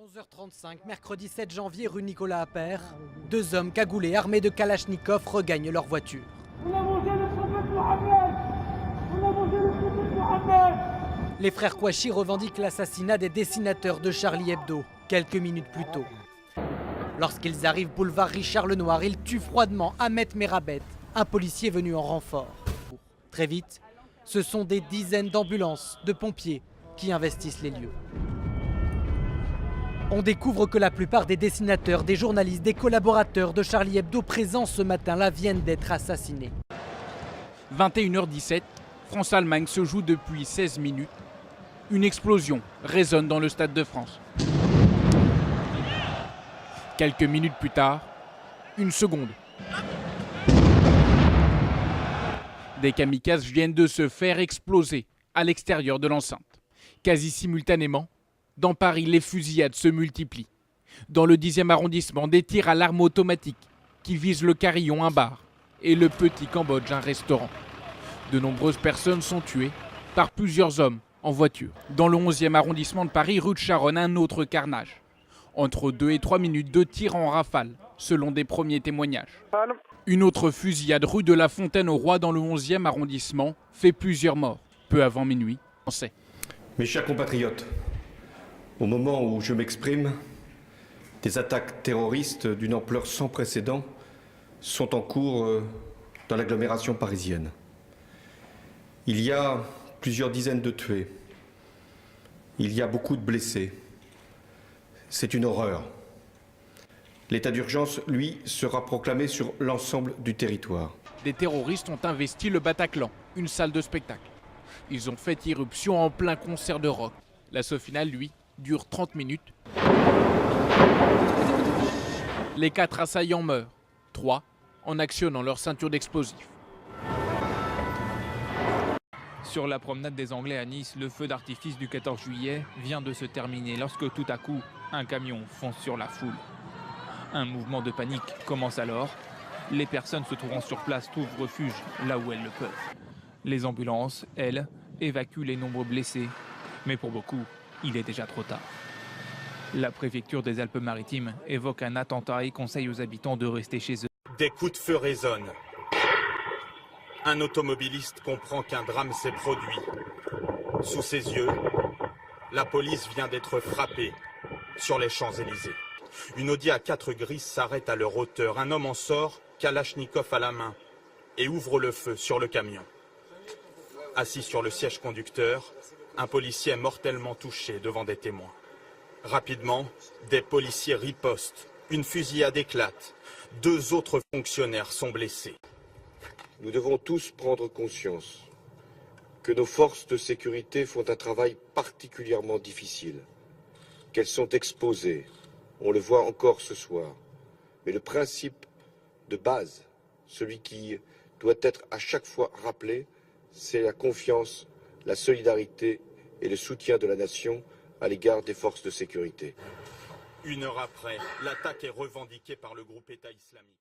11h35, mercredi 7 janvier, rue Nicolas Appert, deux hommes cagoulés armés de Kalachnikov regagnent leur voiture. Les frères Kouachi revendiquent l'assassinat des dessinateurs de Charlie Hebdo, quelques minutes plus tôt. Lorsqu'ils arrivent boulevard Richard Lenoir, ils tuent froidement Ahmet Merabet, un policier venu en renfort. Très vite, ce sont des dizaines d'ambulances, de pompiers qui investissent les lieux. On découvre que la plupart des dessinateurs, des journalistes, des collaborateurs de Charlie Hebdo présents ce matin-là viennent d'être assassinés. 21h17, France-Allemagne se joue depuis 16 minutes. Une explosion résonne dans le Stade de France. Quelques minutes plus tard, une seconde. Des kamikazes viennent de se faire exploser à l'extérieur de l'enceinte. Quasi simultanément, dans Paris, les fusillades se multiplient. Dans le 10e arrondissement, des tirs à l'arme automatique qui visent le Carillon, un bar, et le Petit Cambodge, un restaurant. De nombreuses personnes sont tuées par plusieurs hommes en voiture. Dans le 11e arrondissement de Paris, rue de Charonne, un autre carnage. Entre 2 et 3 minutes, 2 tirs en rafale, selon des premiers témoignages. Une autre fusillade rue de la Fontaine-au-Roi dans le 11e arrondissement fait plusieurs morts. Peu avant minuit, on sait. Mes chers compatriotes, au moment où je m'exprime, des attaques terroristes d'une ampleur sans précédent sont en cours dans l'agglomération parisienne. Il y a plusieurs dizaines de tués. Il y a beaucoup de blessés. C'est une horreur. L'état d'urgence, lui, sera proclamé sur l'ensemble du territoire. Des terroristes ont investi le Bataclan, une salle de spectacle. Ils ont fait irruption en plein concert de rock. L'assaut final, lui, dure 30 minutes. Les 4 assaillants meurent, 3 en actionnant leur ceinture d'explosifs. Sur la promenade des Anglais à Nice, le feu d'artifice du 14 juillet vient de se terminer lorsque tout à coup, un camion fonce sur la foule. Un mouvement de panique commence alors. Les personnes se trouvant sur place trouvent refuge là où elles le peuvent. Les ambulances, elles, évacuent les nombreux blessés. Mais pour beaucoup, il est déjà trop tard. La préfecture des Alpes-Maritimes évoque un attentat et conseille aux habitants de rester chez eux. Des coups de feu résonnent. Un automobiliste comprend qu'un drame s'est produit. Sous ses yeux, la police vient d'être frappée sur les Champs-Élysées. Une Audi A4 grise s'arrête à leur hauteur. Un homme en sort, Kalachnikov à la main, et ouvre le feu sur le camion. Assis sur le siège conducteur, un policier est mortellement touché devant des témoins. Rapidement, des policiers ripostent. Une fusillade éclate. 2 autres fonctionnaires sont blessés. Nous devons tous prendre conscience que nos forces de sécurité font un travail particulièrement difficile, qu'elles sont exposées, on le voit encore ce soir. Mais le principe de base, celui qui doit être à chaque fois rappelé, c'est la confiance, la solidarité et le soutien de la nation à l'égard des forces de sécurité. 1 heure après, l'attaque est revendiquée par le groupe État islamique.